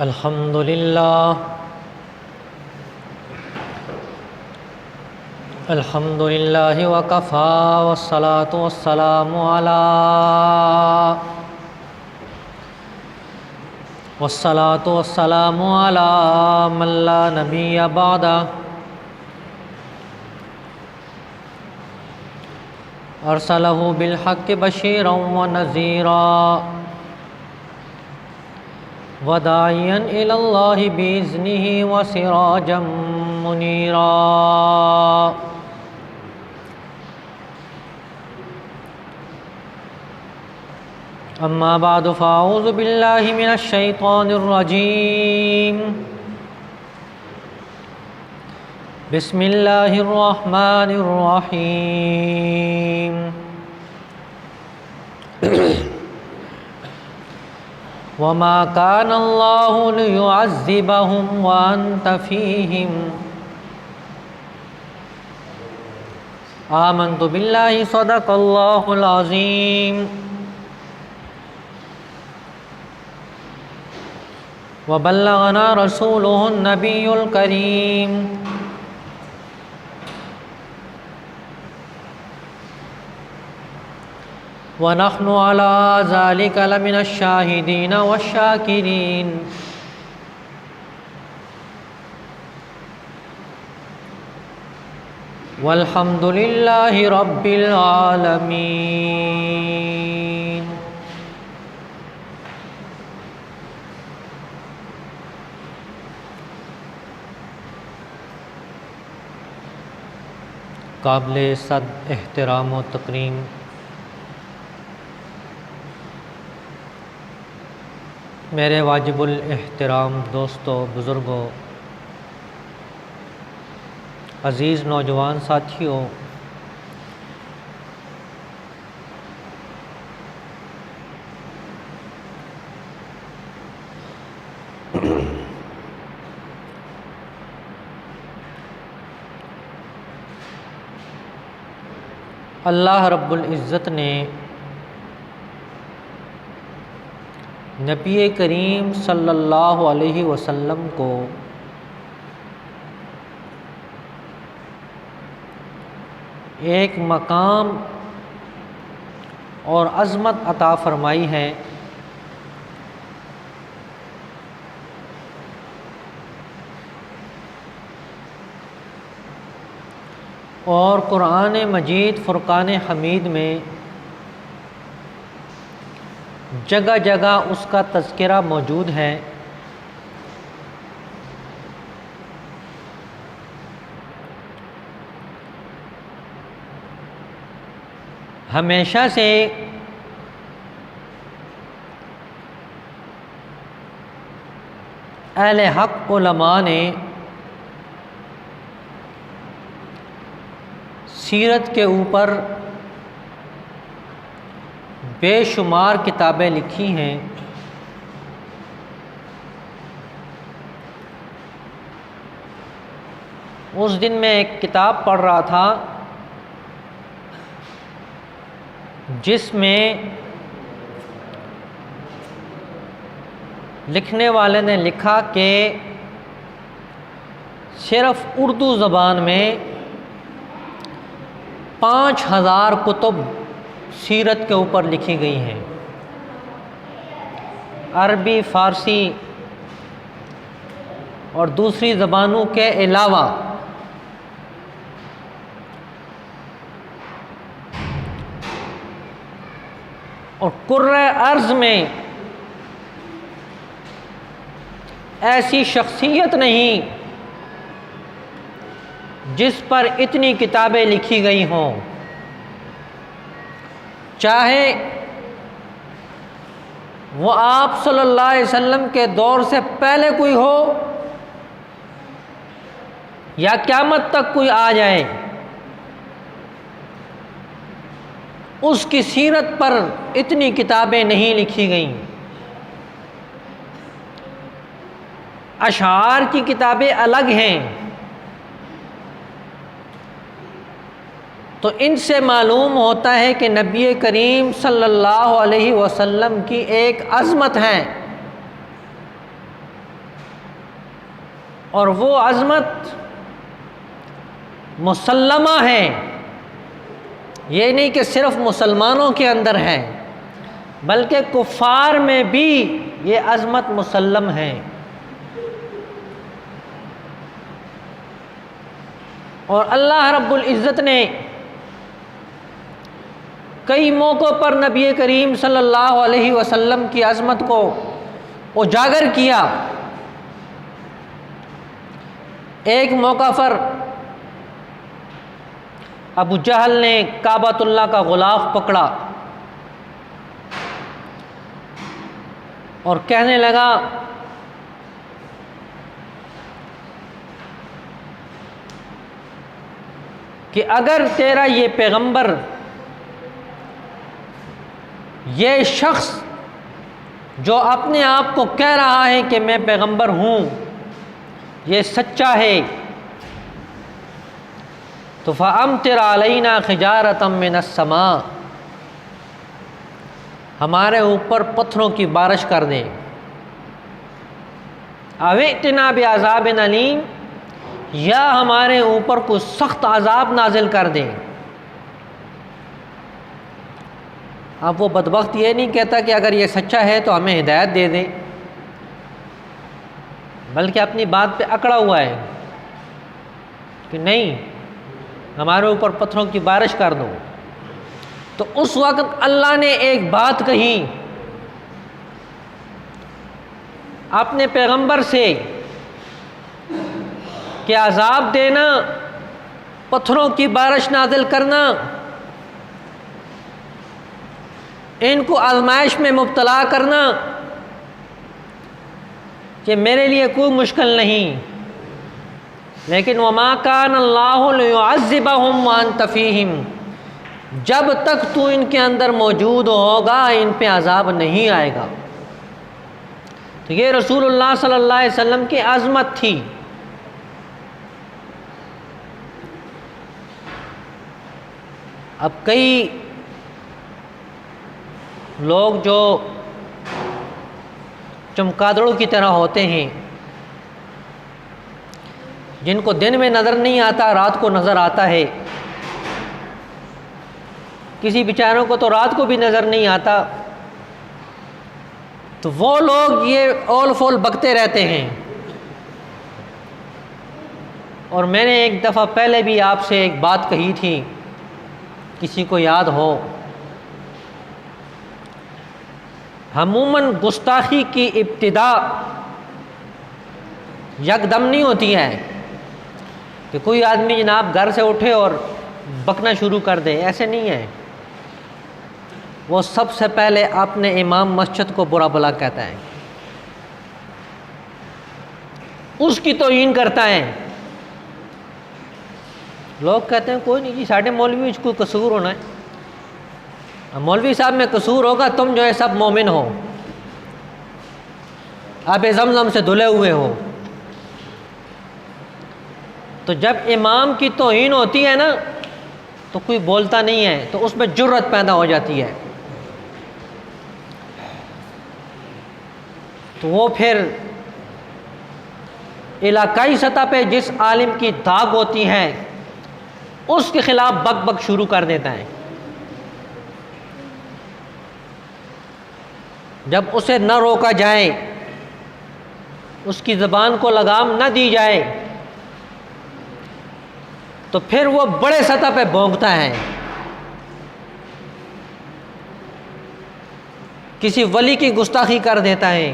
الحمد لله وكفى والصلاة والسلام على من لا نبي بعده أرسله بالحق بشيرا ونذيرا وداعيا إلى الله بإذنه وسراجا منيرا أما بعد فأعوذ بالله من الشيطان الرجيم بسم الله الرحمن الرحيم وما كان الله ليعذبهم وأنت فيهم آمنت بالله صدق الله العظيم وبلغنا رسوله النبي الكريم ونحن على ذلك لمن الشاهدين والشاكرين والحمد لله رب العالمين۔ قابل صد احترام و تکریم میرے واجب الاحترام دوستوں، بزرگوں، عزیز نوجوان ساتھیوں، اللہ رب العزت نے نبی کریم صلی اللہ علیہ وسلم کو ایک مقام اور عظمت عطا فرمائی ہے، اور قرآن مجید فرقان حمید میں جگہ جگہ اس کا تذکرہ موجود ہے۔ ہمیشہ سے اہل حق علماء نے سیرت کے اوپر بے شمار کتابیں لکھی ہیں۔ اس دن میں ایک کتاب پڑھ رہا تھا جس میں لکھنے والے نے لکھا کہ صرف اردو زبان میں 5000 کتب سیرت کے اوپر لکھی گئی ہیں، عربی، فارسی اور دوسری زبانوں کے علاوہ۔ اور کرۂ ارض میں ایسی شخصیت نہیں جس پر اتنی کتابیں لکھی گئی ہوں، چاہے وہ آپ صلی اللہ علیہ وسلم کے دور سے پہلے کوئی ہو یا قیامت تک کوئی آ جائے، اس کی سیرت پر اتنی کتابیں نہیں لکھی گئیں۔ اشعار کی کتابیں الگ ہیں، تو ان سے معلوم ہوتا ہے کہ نبی کریم صلی اللہ علیہ وسلم کی ایک عظمت ہے اور وہ عظمت مسلمہ ہے، یہ نہیں کہ صرف مسلمانوں کے اندر ہے بلکہ کفار میں بھی یہ عظمت مسلم ہے۔ اور اللہ رب العزت نے کئی موقعوں پر نبی کریم صلی اللہ علیہ وسلم کی عظمت کو اجاگر کیا۔ ایک موقع پر ابو جہل نے کعبۃ اللہ کا غلاف پکڑا اور کہنے لگا کہ اگر تیرا یہ پیغمبر، یہ شخص جو اپنے آپ کو کہہ رہا ہے کہ میں پیغمبر ہوں، یہ سچا ہے تو فَأَمْطِرْ عَلَيْنَا حِجَارَةً مِّنَ السَّمَاءِ، ہمارے اوپر پتھروں کی بارش کر دیں، اَوْ ائْتِنَا بِعَذَابٍ أَلِيمٍ، یا ہمارے اوپر کوئی سخت عذاب نازل کر دیں۔ اب وہ بدبخت یہ نہیں کہتا کہ اگر یہ سچا ہے تو ہمیں ہدایت دے دیں، بلکہ اپنی بات پہ اکڑا ہوا ہے کہ نہیں، ہمارے اوپر پتھروں کی بارش کر دو۔ تو اس وقت اللہ نے ایک بات کہی اپنے پیغمبر سے کہ عذاب دینا، پتھروں کی بارش نازل کرنا، ان کو آزمائش میں مبتلا کرنا، کہ میرے لیے کوئی مشکل نہیں، لیکن وَمَا كَانَ اللَّهُ لِيُعَذِّبَهُمْ وَأَنْتَ فِيهِمْ، جب تک تو ان کے اندر موجود ہوگا ان پہ عذاب نہیں آئے گا۔ تو یہ رسول اللہ صلی اللہ علیہ وسلم کی عظمت تھی۔ اب کئی لوگ جو چمگادڑوں کی طرح ہوتے ہیں، جن کو دن میں نظر نہیں آتا رات کو نظر آتا ہے، کسی بیچاروں کو تو رات کو بھی نظر نہیں آتا، تو وہ لوگ یہ اول فول بکتے رہتے ہیں۔ اور میں نے ایک دفعہ پہلے بھی آپ سے ایک بات کہی تھی، کسی کو یاد ہو، عموماً گستاخی کی ابتدا یکدم نہیں ہوتی ہے کہ کوئی آدمی جناب گھر سے اٹھے اور بکنا شروع کر دے، ایسے نہیں ہے۔ وہ سب سے پہلے اپنے امام مسجد کو برا بھلا کہتا ہے، اس کی توہین کرتا ہے۔ لوگ کہتے ہیں کوئی نہیں جی، ساڈے مولوی وچ کوئی قصور ہونا ہے، مولوی صاحب میں قصور ہوگا، تم جو ہے سب مومن ہو، آب زمزم سے دھلے ہوئے ہو۔ تو جب امام کی توہین ہوتی ہے نا تو کوئی بولتا نہیں ہے، تو اس میں جرأت پیدا ہو جاتی ہے، تو وہ پھر علاقائی سطح پہ جس عالم کی داغ ہوتی ہے اس کے خلاف بک بک شروع کر دیتا ہے۔ جب اسے نہ روکا جائے، اس کی زبان کو لگام نہ دی جائے، تو پھر وہ بڑے سطح پہ بھونکتا ہے، کسی ولی کی گستاخی کر دیتا ہے،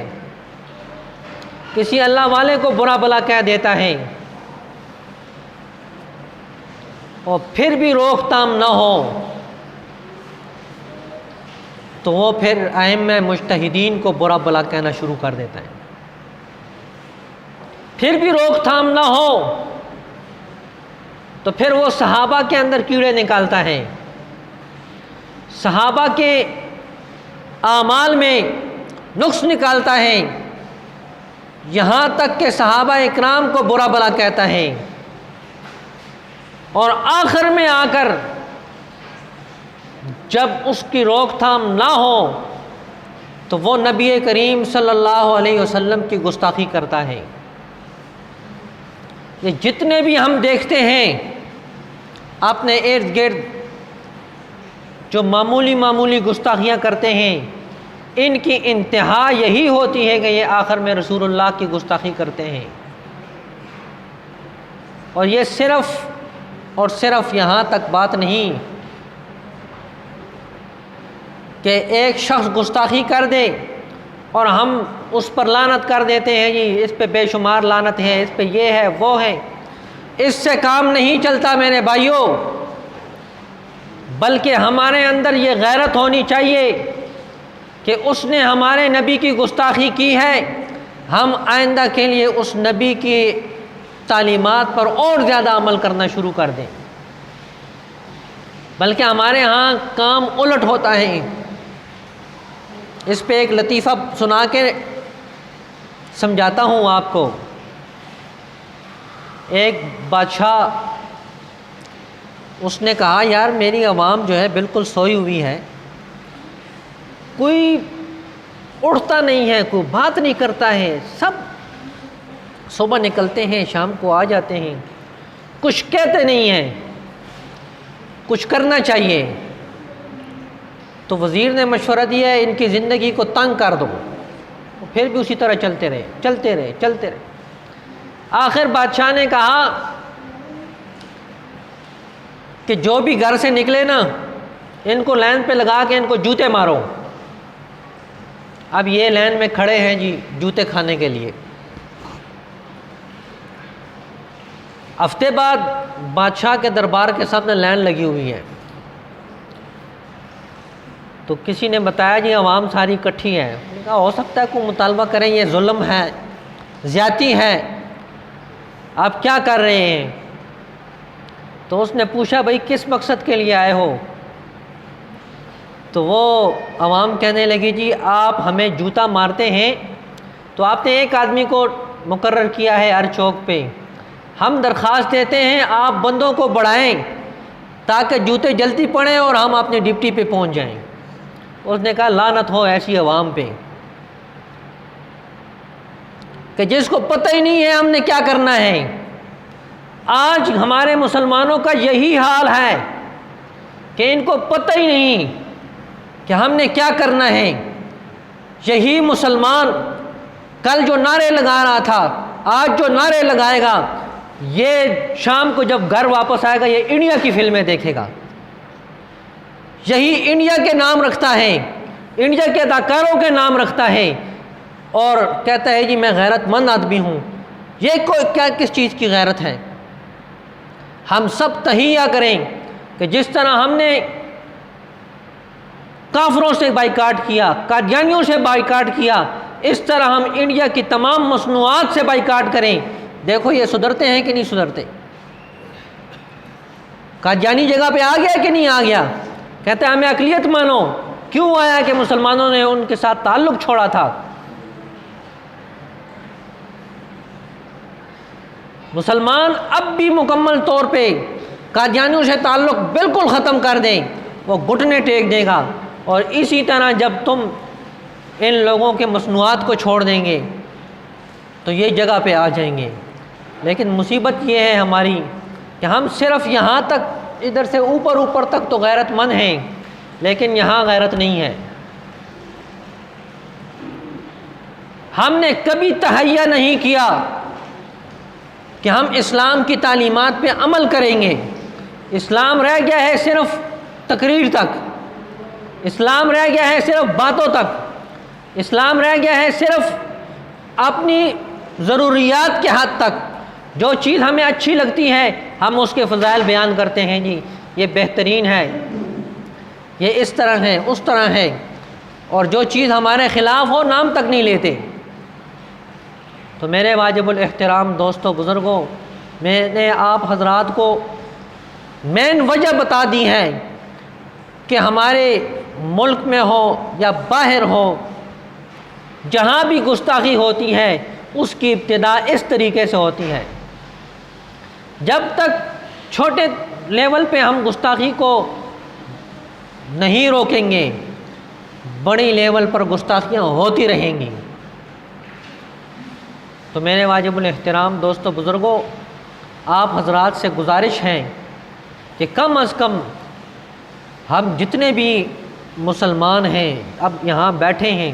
کسی اللہ والے کو برا بھلا کہہ دیتا ہے، اور پھر بھی روک تھام نہ ہو تو وہ پھر ائمہ مجتہدین کو برا بھلا کہنا شروع کر دیتا ہے۔ پھر بھی روک تھام نہ ہو تو پھر وہ صحابہ کے اندر کیڑے نکالتا ہے، صحابہ کے اعمال میں نقص نکالتا ہے، یہاں تک کہ صحابہ اکرام کو برا بھلا کہتا ہے، اور آخر میں آ کر جب اس کی روک تھام نہ ہو تو وہ نبی کریم صلی اللہ علیہ وسلم کی گستاخی کرتا ہے۔ یہ جتنے بھی ہم دیکھتے ہیں اپنے ارد گرد جو معمولی معمولی گستاخیاں کرتے ہیں، ان کی انتہا یہی ہوتی ہے کہ یہ آخر میں رسول اللہ کی گستاخی کرتے ہیں۔ اور یہ صرف اور صرف یہاں تک بات نہیں کہ ایک شخص گستاخی کر دے اور ہم اس پر لعنت کر دیتے ہیں، جی اس پہ بے شمار لعنت ہے، اس پہ یہ ہے وہ ہے۔ اس سے کام نہیں چلتا میرے بھائیوں، بلکہ ہمارے اندر یہ غیرت ہونی چاہیے کہ اس نے ہمارے نبی کی گستاخی کی ہے، ہم آئندہ کے لیے اس نبی کی تعلیمات پر اور زیادہ عمل کرنا شروع کر دیں۔ بلکہ ہمارے ہاں کام الٹ ہوتا ہے۔ اس پہ ایک لطیفہ سنا کے سمجھاتا ہوں آپ کو۔ ایک بادشاہ، اس نے کہا یار میری عوام جو ہے بالکل سوئی ہوئی ہے، کوئی اٹھتا نہیں ہے، کوئی بات نہیں کرتا ہے، سب صبح نکلتے ہیں شام کو آ جاتے ہیں، کچھ کہتے نہیں ہیں، کچھ کرنا چاہیے۔ تو وزیر نے مشورہ دیا ان کی زندگی کو تنگ کر دو، پھر بھی اسی طرح چلتے رہے۔ آخر بادشاہ نے کہا کہ جو بھی گھر سے نکلے نا، ان کو لائن پہ لگا کے ان کو جوتے مارو۔ اب یہ لائن میں کھڑے ہیں جی جوتے کھانے کے لیے۔ ہفتے بعد بادشاہ کے دربار کے سامنے لائن لگی ہوئی ہے، تو کسی نے بتایا جی عوام ساری اکٹھی ہے۔ انہوں نے کہا ہو سکتا ہے کوئی مطالبہ کریں، یہ ظلم ہے، زیادتی ہے، آپ کیا کر رہے ہیں؟ تو اس نے پوچھا بھائی کس مقصد کے لیے آئے ہو؟ تو وہ عوام کہنے لگی جی آپ ہمیں جوتا مارتے ہیں، تو آپ نے ایک آدمی کو مقرر کیا ہے ہر چوک پہ، ہم درخواست دیتے ہیں آپ بندوں کو بڑھائیں تاکہ جوتے جلدی پڑیں اور ہم اپنی ڈپٹی پہ پہنچ جائیں۔ اس نے کہا لعنت ہو ایسی عوام پہ کہ جس کو پتہ ہی نہیں ہے ہم نے کیا کرنا ہے۔ آج ہمارے مسلمانوں کا یہی حال ہے کہ ان کو پتہ ہی نہیں کہ ہم نے کیا کرنا ہے۔ یہی مسلمان کل جو نعرے لگا رہا تھا آج جو نعرے لگائے گا، یہ شام کو جب گھر واپس آئے گا یہ انڈیا کی فلمیں دیکھے گا، یہی انڈیا کے نام رکھتا ہے، انڈیا کے اداکاروں کے نام رکھتا ہے اور کہتا ہے جی میں غیرت مند آدمی ہوں۔ یہ کس چیز کی غیرت ہے؟ ہم سب تہیہ کریں کہ جس طرح ہم نے کافروں سے بائیکاٹ کیا، قادیانیوں سے بائیکاٹ کیا، اس طرح ہم انڈیا کی تمام مصنوعات سے بائیکاٹ کریں۔ دیکھو یہ سدھرتے ہیں کہ نہیں سدھرتے؟ قادیانی جگہ پہ آ گیا کہ نہیں آ گیا؟ کہتے ہیں ہمیں اقلیت مانو۔ کیوں آیا کہ مسلمانوں نے ان کے ساتھ تعلق چھوڑا تھا۔ مسلمان اب بھی مکمل طور پہ قادیانیوں سے تعلق بالکل ختم کر دیں، وہ گھٹنے ٹیک دے گا، اور اسی طرح جب تم ان لوگوں کے مصنوعات کو چھوڑ دیں گے تو یہ جگہ پہ آ جائیں گے۔ لیکن مصیبت یہ ہے ہماری کہ ہم صرف یہاں تک ادھر سے اوپر تک تو غیرت مند ہیں، لیکن یہاں غیرت نہیں ہے۔ ہم نے کبھی تہیہ نہیں کیا کہ ہم اسلام کی تعلیمات پہ عمل کریں گے۔ اسلام رہ گیا ہے صرف تقریر تک، اسلام رہ گیا ہے صرف باتوں تک، اسلام رہ گیا ہے صرف اپنی ضروریات کے حد تک۔ جو چیز ہمیں اچھی لگتی ہے ہم اس کے فضائل بیان کرتے ہیں، جی یہ بہترین ہے، یہ اس طرح ہے اس طرح ہے، اور جو چیز ہمارے خلاف ہو نام تک نہیں لیتے۔ تو میرے واجب الاحترام دوستوں بزرگوں، میں نے آپ حضرات کو مین وجہ بتا دی ہے کہ ہمارے ملک میں ہو یا باہر ہو، جہاں بھی گستاخی ہوتی ہے اس کی ابتدا اس طریقے سے ہوتی ہے۔ جب تک چھوٹے لیول پہ ہم گستاخی کو نہیں روکیں گے، بڑی لیول پر گستاخیاں ہوتی رہیں گی۔ تو میرے واجب الاحترام دوستو بزرگوں، آپ حضرات سے گزارش ہے کہ کم از کم ہم جتنے بھی مسلمان ہیں اب یہاں بیٹھے ہیں،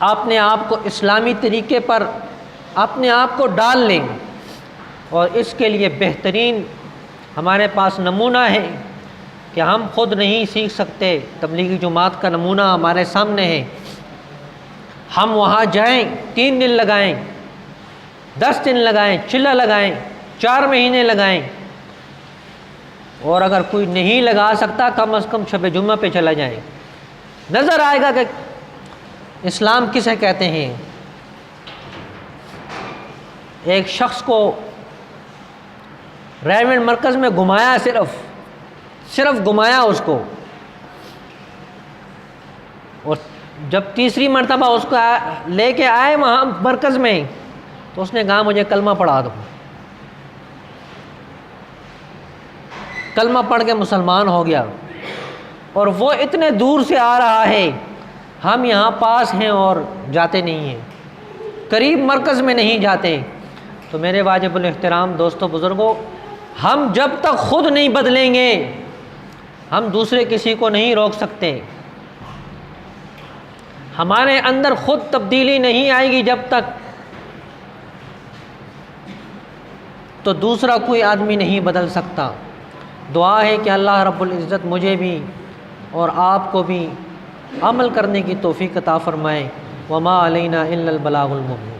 اپنے آپ کو اسلامی طریقے پر اپنے آپ کو ڈال لیں، اور اس کے لیے بہترین ہمارے پاس نمونہ ہے کہ ہم خود نہیں سیکھ سکتے، تبلیغی جماعت کا نمونہ ہمارے سامنے ہے۔ ہم وہاں جائیں، 3 دن لگائیں، 10 دن لگائیں، چلہ لگائیں، 4 مہینے لگائیں، اور اگر کوئی نہیں لگا سکتا کم از کم شب جمعہ پہ چلا جائیں، نظر آئے گا کہ اسلام کسے کہتے ہیں۔ ایک شخص کو ریمنڈ مرکز میں گھمایا، صرف گھمایا اس کو، اور جب تیسری مرتبہ اس کو لے کے آئے وہاں مرکز میں تو اس نے کہا مجھے کلمہ پڑھا دو، کلمہ پڑھ کے مسلمان ہو گیا، اور وہ اتنے دور سے آ رہا ہے، ہم یہاں پاس ہیں اور جاتے نہیں ہیں، قریب مرکز میں نہیں جاتے۔ تو میرے واجب الاحترام دوستو بزرگوں، ہم جب تک خود نہیں بدلیں گے ہم دوسرے کسی کو نہیں روک سکتے، ہمارے اندر خود تبدیلی نہیں آئے گی جب تک، تو دوسرا کوئی آدمی نہیں بدل سکتا۔ دعا ہے کہ اللہ رب العزت مجھے بھی اور آپ کو بھی عمل کرنے کی توفیق عطا فرمائے۔ وما علینا الا البلاغ المبین۔